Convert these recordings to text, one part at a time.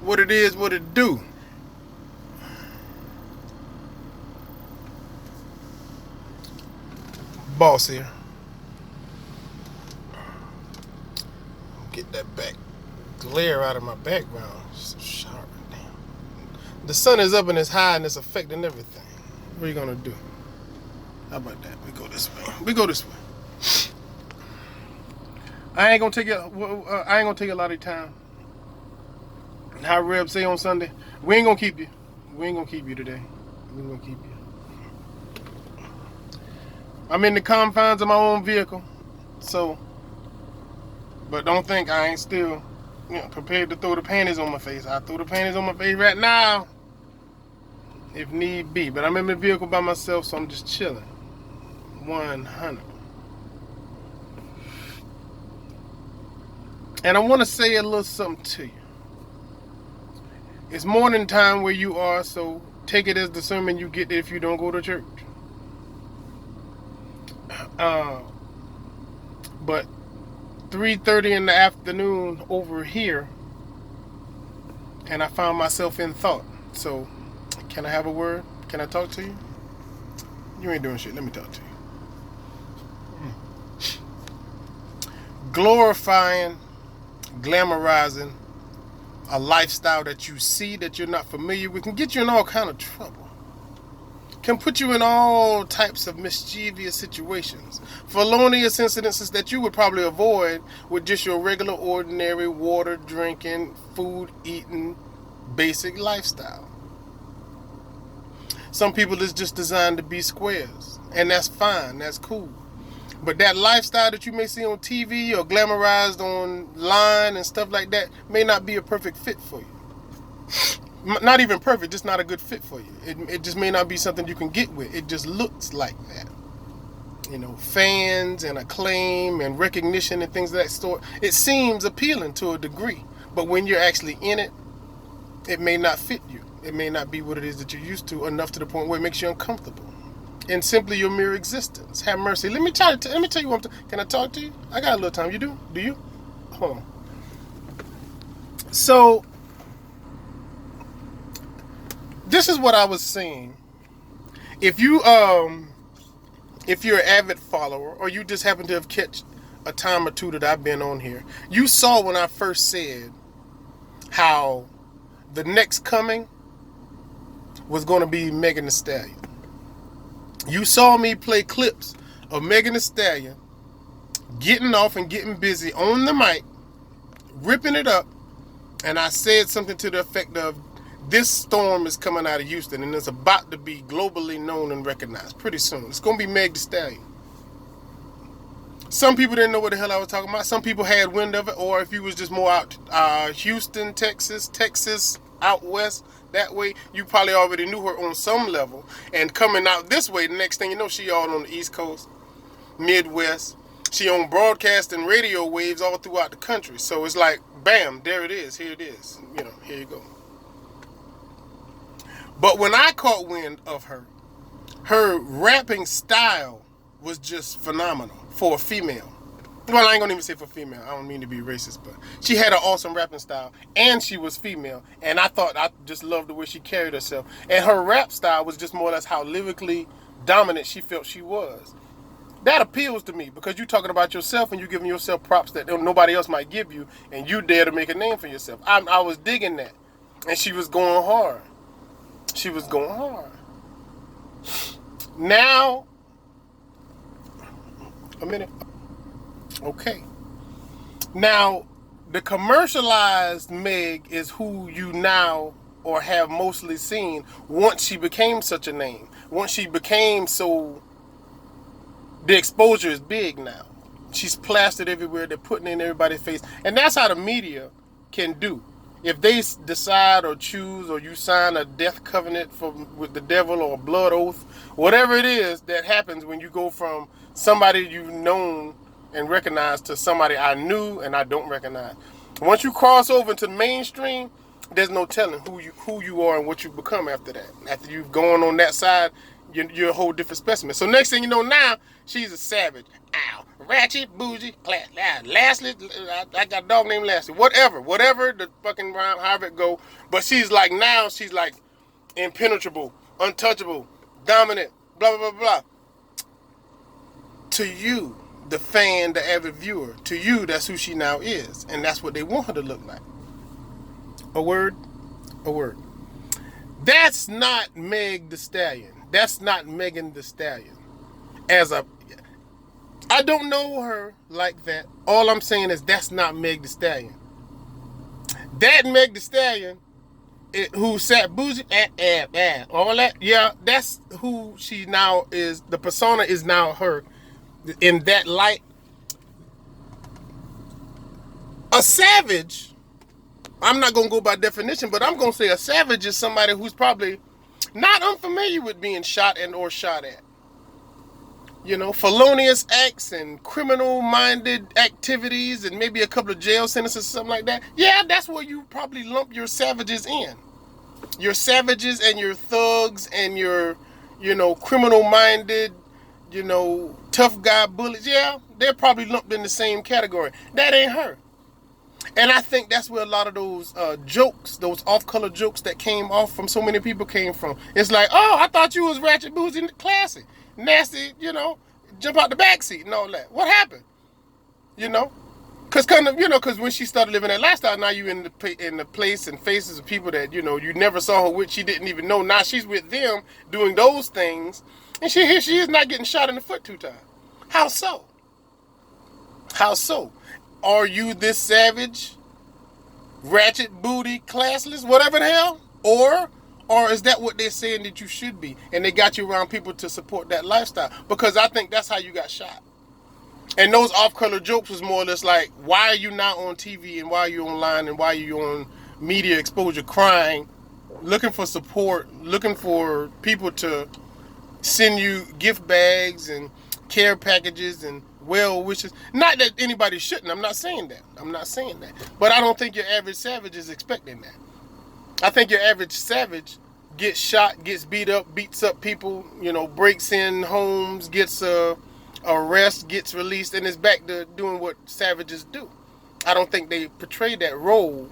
What it is, what it do. Boss here. Get that back glare out of my background. It's so sharp. Damn. The sun is up and it's high and it's affecting everything. What are you gonna do? How about that? We go this way. We go this way. I ain't gonna take a lot of time. How Reb say on Sunday, we ain't gonna keep you. We ain't gonna keep you today. We ain't gonna keep you. I'm in the confines of my own vehicle, so. But don't think I ain't still, prepared to throw the panties on my face. I throw the panties on my face right now, if need be. But I'm in the vehicle by myself, so I'm just chilling. 100. And I want to say a little something to you. It's morning time where you are, so take it as the sermon you get if you don't go to church. But 3:30 in the afternoon over here, and I found myself in thought. So, can I have a word? Can I talk to you? You ain't doing shit. Let me talk to you. Glorifying, glamorizing a lifestyle that you see that you're not familiar with can get you in all kind of trouble. Can put you in all types of mischievous situations. Felonious incidences that you would probably avoid with just your regular, ordinary water drinking, food eating, basic lifestyle. Some people is just designed to be squares, and that's fine, that's cool. But that lifestyle that you may see on TV or glamorized online and stuff like that may not be a perfect fit for you. Not even perfect, just not a good fit for you. It just may not be something you can get with. It just looks like that. Fans and acclaim and recognition and things of that sort. It seems appealing to a degree. But when you're actually in it, it may not fit you. It may not be what it is that you're used to enough to the point where it makes you uncomfortable. And simply your mere existence. Have mercy. Let me tell you what can I talk to you? I got a little time. You do? Do you? Hold on. So, this is what I was saying. If you're an avid follower, or you just happen to have catch a time or two that I've been on here, you saw when I first said how the next coming was going to be Megan Thee Stallion. You saw me play clips of Megan Thee Stallion getting off and getting busy on the mic, ripping it up, and I said something to the effect of, this storm is coming out of Houston and it's about to be globally known and recognized pretty soon. It's going to be Meg Thee Stallion. Some people didn't know what the hell I was talking about. Some people had wind of it, or if you was just more out Houston, Texas, out west, that way, you probably already knew her on some level. And coming out this way, the next thing you know, she all on the East Coast, Midwest. She on broadcast and radio waves all throughout the country. So it's like, bam, there it is. Here it is. Here you go. But when I caught wind of her rapping style was just phenomenal for a female. Well, I ain't gonna even say for female. I don't mean to be racist, but she had an awesome rapping style, and she was female. And I just loved the way she carried herself. And her rap style was just more or less how lyrically dominant she felt she was. That appeals to me because you're talking about yourself and you're giving yourself props that nobody else might give you, and you dare to make a name for yourself. I was digging that, and she was going hard. She was going hard. Now, a minute. Okay. Now, the commercialized Meg is who you now or have mostly seen once she became such a name. Once she became so, the exposure is big now. She's plastered everywhere. They're putting it in everybody's face. And that's how the media can do. If they decide or choose or you sign a death covenant with the devil or a blood oath, whatever it is that happens when you go from somebody you've known and recognized to somebody I knew and I don't recognize. Once you cross over into the mainstream, there's no telling who you are and what you become after that. After you've gone on that side, You're a whole different specimen. So next thing you know, now she's a savage. Ow, ratchet, bougie, class. Lastly, I got a dog named Lastly. Whatever the fucking rhyme, however it go. But she's like now, she's like impenetrable, untouchable, dominant, blah blah blah blah. To you, the fan, the avid viewer, to you, that's who she now is, and that's what they want her to look like. A word, a word. That's not Meg the Stallion. That's not Megan the Stallion. I don't know her like that. All I'm saying is that's not Meg the Stallion. That Meg the Stallion, who sat bougie, all that, yeah, that's who she now is. The persona is now her. In that light, a savage, I'm not going to go by definition, but I'm going to say a savage is somebody who's probably not unfamiliar with being shot and or shot at. You know, felonious acts and criminal-minded activities and maybe a couple of jail sentences or something like that. Yeah, that's where you probably lump your savages in. Your savages and your thugs and your, criminal-minded, tough guy bullies. Yeah, they're probably lumped in the same category. That ain't her. And I think that's where a lot of those jokes, those off-color jokes that came off from so many people came from. It's like, oh, I thought you was ratchet, boozy, classy, nasty, jump out the backseat and all that. What happened? Because when she started living that lifestyle, now you in the place and faces of people that, you never saw her with, she didn't even know. Now she's with them doing those things, and she is not getting shot in the foot 2 times. How so? How so? Are you this savage, ratchet, booty, classless, whatever the hell? Or is that what they're saying that you should be? And they got you around people to support that lifestyle? Because I think that's how you got shot. And those off-color jokes was more or less like, why are you not on TV and why are you online and why are you on media exposure crying, looking for support, looking for people to send you gift bags and care packages and well wishes. Not that anybody shouldn't. I'm not saying that. But I don't think your average savage is expecting that. I think your average savage gets shot, gets beat up, beats up people, breaks in homes, gets arrested, gets released, and is back to doing what savages do. I don't think they portray that role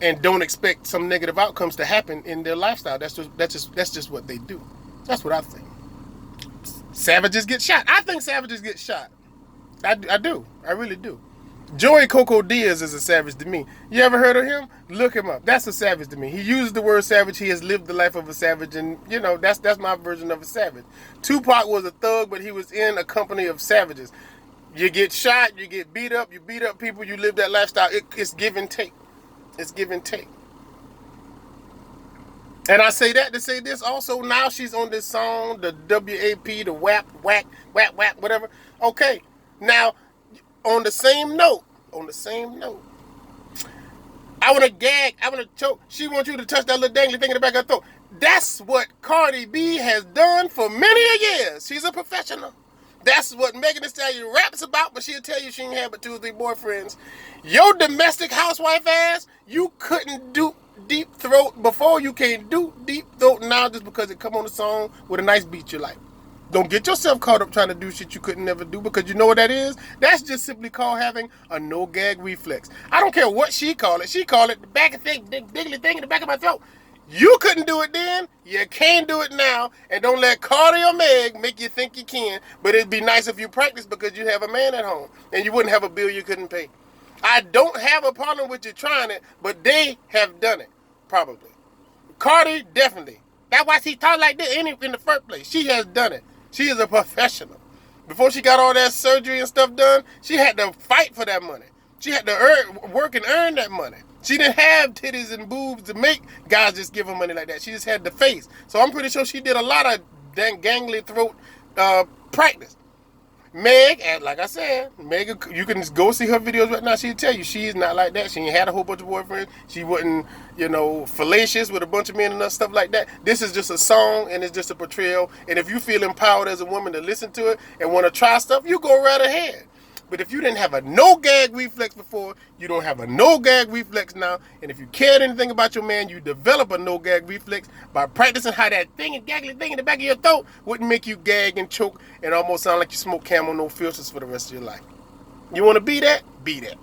and don't expect some negative outcomes to happen in their lifestyle. That's just what they do. That's what I think. Savages get shot. I think savages get shot. I do. I really do. Joey Coco Diaz is a savage to me. You ever heard of him? Look him up. That's a savage to me. He uses the word savage. He has lived the life of a savage, and that's my version of a savage. Tupac was a thug, but he was in a company of savages. You get shot, you get beat up, you beat up people, you live that lifestyle. It's give and take. It's give and take. And I say that to say this also. Now she's on this song, the WAP, the WAP, whack, whatever. Okay. Now, on the same note, I want to gag, I want to choke. She wants you to touch that little dangly thing in the back of her throat. That's what Cardi B has done for many years. She's a professional. That's what Megan Thee Stallion raps about, but she'll tell you she ain't had but 2 or 3 boyfriends. Your domestic housewife ass, you couldn't do deep throat before. You can't do deep throat now just because it come on a song with a nice beat you like. Don't get yourself caught up trying to do shit you couldn't never do, because you know what that is? That's just simply called having a no-gag reflex. I don't care what she call it. She call it the back of thing, diggly thing in the back of my throat. You couldn't do it then. You can't do it now. And don't let Cardi or Meg make you think you can. But it'd be nice if you practice, because you have a man at home and you wouldn't have a bill you couldn't pay. I don't have a problem with you trying it, but they have done it, probably. Cardi, definitely. That's why she talk like this in the first place. She has done it. She is a professional. Before she got all that surgery and stuff done, she had to fight for that money. She had to work and earn that money. She didn't have titties and boobs to make guys just give her money like that. She just had the face. So I'm pretty sure she did a lot of gangly throat practice. Meg, and like I said, Meg, you can just go see her videos right now. She'll tell you she's not like that. She ain't had a whole bunch of boyfriends. She wasn't, fallacious with a bunch of men and stuff like that. This is just a song, and it's just a portrayal. And if you feel empowered as a woman to listen to it and want to try stuff, you go right ahead. But if you didn't have a no gag reflex before, you don't have a no gag reflex now. And if you cared anything about your man, you develop a no gag reflex by practicing how that thing and gaggly thing in the back of your throat wouldn't make you gag and choke and almost sound like you smoke Camel no filters for the rest of your life. You want to be that? Be that.